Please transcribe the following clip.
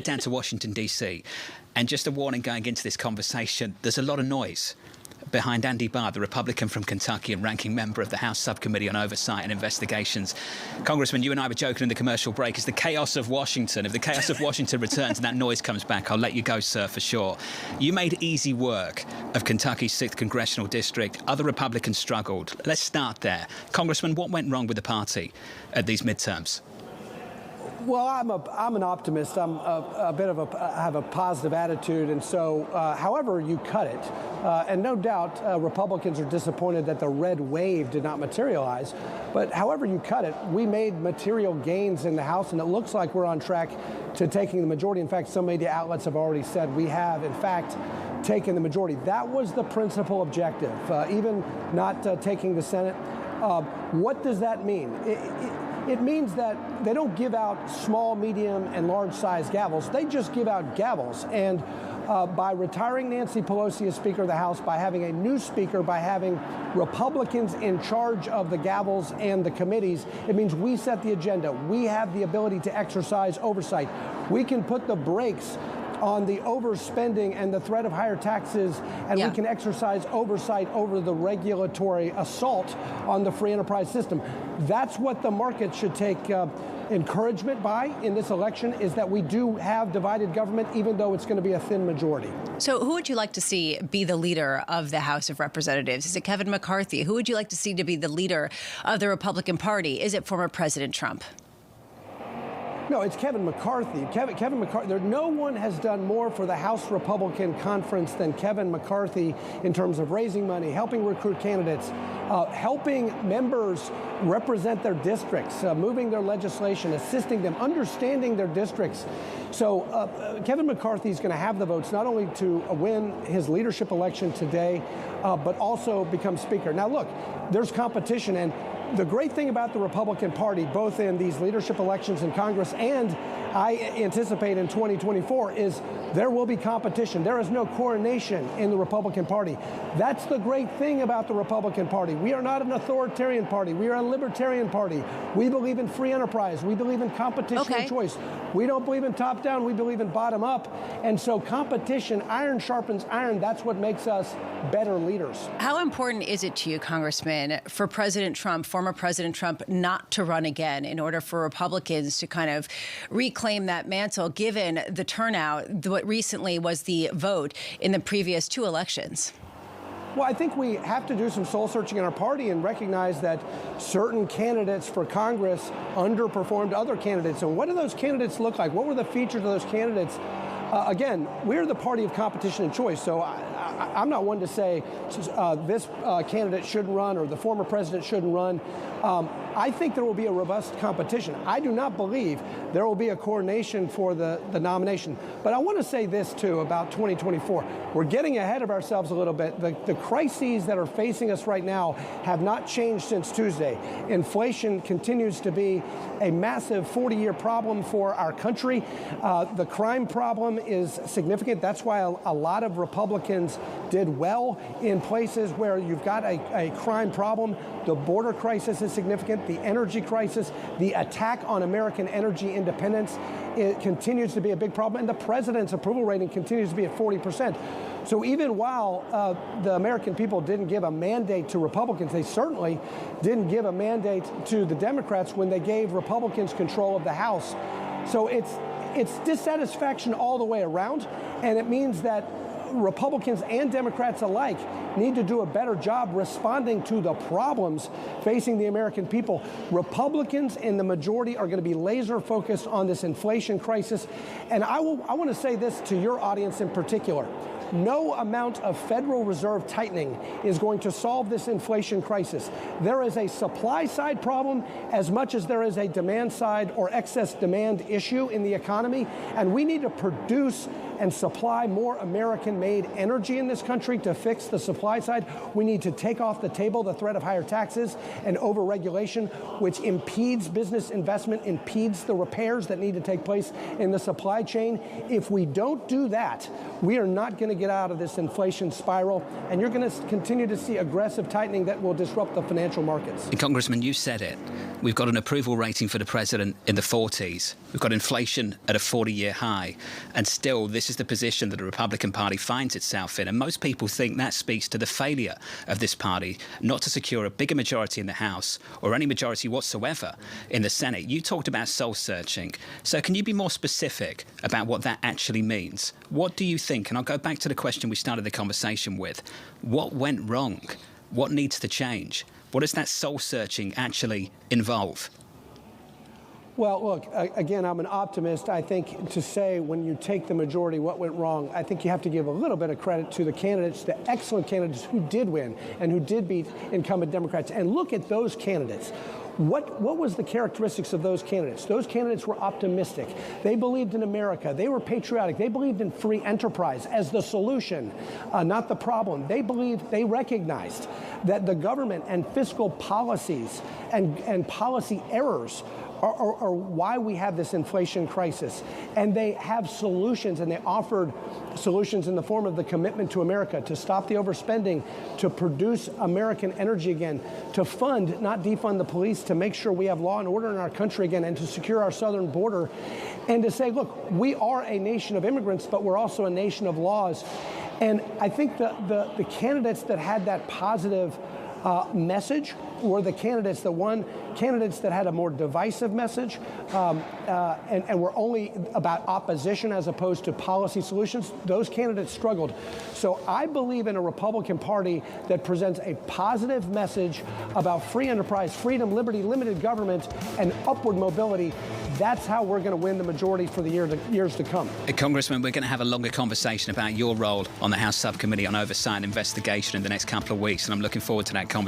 Down to Washington, D.C. And just a warning going into this conversation, there's a lot of noise behind Andy Barr, the Republican from Kentucky and ranking member of the House Subcommittee on Oversight and Investigations. Congressman, you and I were joking in the commercial break. It's the chaos of Washington. If the chaos of Washington returns and that noise comes back, I'll let you go, sir, for sure. You made easy work of Kentucky's 6th Congressional District. Other Republicans struggled. Let's start there. Congressman, what went wrong with the party at these midterms? Well, I'm an optimist. I'm I have a positive attitude, and so however you cut it, and no doubt Republicans are disappointed that the red wave did not materialize. But however you cut it, we made material gains in the House, and it looks like we're on track to taking the majority. In fact, some media outlets have already said we have, in fact, taken the majority. That was the principal objective, even not taking the Senate. What does that mean? It means that they don't give out small, medium, and large-sized gavels. They just give out gavels. And by retiring Nancy Pelosi as Speaker of the House, by having a new Speaker, by having Republicans in charge of the gavels and the committees, it means we set the agenda. We have the ability to exercise oversight. We can put the brakes on the overspending and the threat of higher taxes, and we can exercise oversight over the regulatory assault on the free enterprise system. That's what the market should take encouragement by in this election, is that we do have divided government, even though it's going to be a thin majority. So who would you like to see be the leader of the House of Representatives? Is it Kevin McCarthy? Who would you like to see to be the leader of the Republican Party? Is it former President Trump? No, it's Kevin McCarthy. Kevin McCarthy. No one has done more for the House Republican Conference than Kevin McCarthy in terms of raising money, helping recruit candidates, helping members represent their districts, moving their legislation, assisting them, understanding their districts. So Kevin McCarthy is going to have the votes not only to win his leadership election today, but also become Speaker. Now, look, there's competition, and the great thing about the Republican Party, both in these leadership elections in Congress and I anticipate in 2024, is there will be competition. There is no coronation in the Republican Party. That's the great thing about the Republican Party. We are not an authoritarian party. We are a libertarian party. We believe in free enterprise. We believe in competition and choice. We don't believe in top-down. We believe in bottom-up. And so competition, iron sharpens iron. That's what makes us better leaders. How important is it to you, Congressman, for President Trump, former President Trump, not to run again in order for Republicans to kind of reclaim that mantle, given the turnout, what recently was the vote in the previous 2 elections? Well, I think we have to do some soul searching in our party and recognize that certain candidates for Congress underperformed other candidates. And what do those candidates look like? What were the features of those candidates? Again, we're the party of competition and choice. So I'm not one to say this candidate shouldn't run or the former president shouldn't run. I think there will be a robust competition. I do not believe there will be a coronation for the nomination. But I want to say this, too, about 2024. We're getting ahead of ourselves a little bit. The crises that are facing us right now have not changed since Tuesday. Inflation continues to be a massive 40-year problem for our country. The crime problem is significant. That's why a lot of Republicans did well in places where you've got a crime problem. The border crisis is significant. The energy crisis, the attack on American energy independence, it continues to be a big problem. And the president's approval rating continues to be at 40%. So even while the American people didn't give a mandate to Republicans, they certainly didn't give a mandate to the Democrats when they gave Republicans control of the House. So it's dissatisfaction all the way around, and it means that Republicans and Democrats alike need to do a better job responding to the problems facing the American people. Republicans in the majority are going to be laser focused on this inflation crisis. And I want to say this to your audience in particular. No amount of Federal Reserve tightening is going to solve this inflation crisis. There is a supply side problem as much as there is a demand side or excess demand issue in the economy, and we need to produce and supply more American-made made energy in this country to fix the supply side. We need to take off the table the threat of higher taxes and over-regulation, which impedes business investment, impedes the repairs that need to take place in the supply chain. If we don't do that, we are not going to get out of this inflation spiral, and you're going to continue to see aggressive tightening that will disrupt the financial markets. Congressman, you said it. We've got an approval rating for the president in the 40s. We've got inflation at a 40-year high. And still, this is the position that the Republican Party finds itself in. And most people think that speaks to the failure of this party not to secure a bigger majority in the House or any majority whatsoever in the Senate. You talked about soul-searching. So can you be more specific about what that actually means? What do you think? And I'll go back to the question we started the conversation with. What went wrong? What needs to change? What does that soul-searching actually involve? Well, look, again, I'm an optimist. I think to say when you take the majority what went wrong, I think you have to give a little bit of credit to the candidates, the excellent candidates who did win and who did beat incumbent Democrats. And look at those candidates. What was the characteristics of those candidates? Those candidates were optimistic. They believed in America. They were patriotic. They believed in free enterprise as the solution, not the problem. They recognized that the government and fiscal policies and policy errors are why we have this inflation crisis. And they have solutions, and they offered solutions in the form of the commitment to America, to stop the overspending, to produce American energy again, to fund, not defund the police, to make sure we have law and order in our country again, and to secure our southern border, and to say, look, we are a nation of immigrants, but we're also a nation of laws. And I think the candidates that had that positive message were the candidates that had a more divisive message and were only about opposition as opposed to policy solutions. Those candidates struggled. So I believe in a Republican Party that presents a positive message about free enterprise, freedom, liberty, limited government, and upward mobility. That's how we're going to win the majority for the years to come. Congressman, we're going to have a longer conversation about your role on the House Subcommittee on Oversight and Investigation in the next couple of weeks, and I'm looking forward to that conversation.